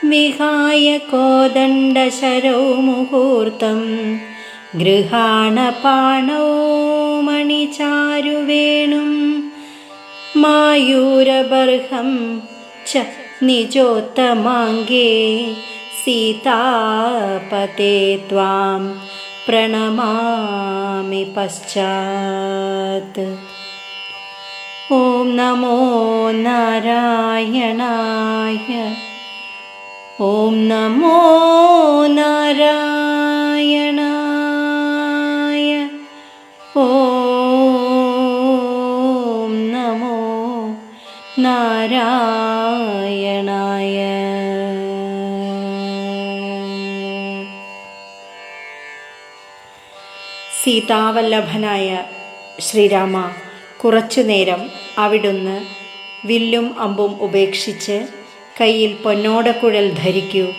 വിഹായ കോദണ്ഡശരൗ മുഹൂർത്തം ഗൃഹാണപാണോ മണിചാരുവേണും മായൂരബർഹം ച നിജോത്തമാംഗേ സീതാപതേ ത്വാം പ്രണമാമി പശ്ചാത്. ഓം നമോ നാരായണായ. ഓം നമോ നാരായണായ. ഓം നമോ നാരായണായ. സീതാവല്ലഭനായ ശ്രീരാമ, കുറച്ചുനേരം അവിടുന്ന് വില്ലും അമ്പും ഉപേക്ഷിച്ച് കയ്യിൽ പൊന്നോടക്കുഴൽ ധരിക്കൂ.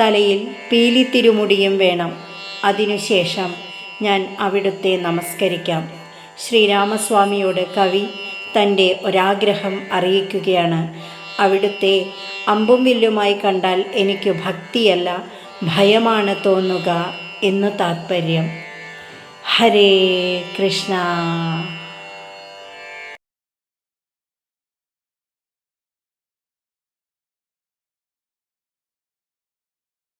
തലയിൽ പീലിത്തിരുമുടിയും വേണം. അതിനുശേഷം ഞാൻ അവിടുത്തെ നമസ്കരിക്കാം. ശ്രീരാമസ്വാമിയോട് കവി തൻ്റെ ഒരാഗ്രഹം അറിയിക്കുകയാണ്. അവിടുത്തെ അമ്പും വില്ലുമായി കണ്ടാൽ എനിക്ക് ഭക്തിയല്ല ഭയമാണ് തോന്നുക എന്നു താത്പര്യം. ഹരേ കൃഷ്ണ.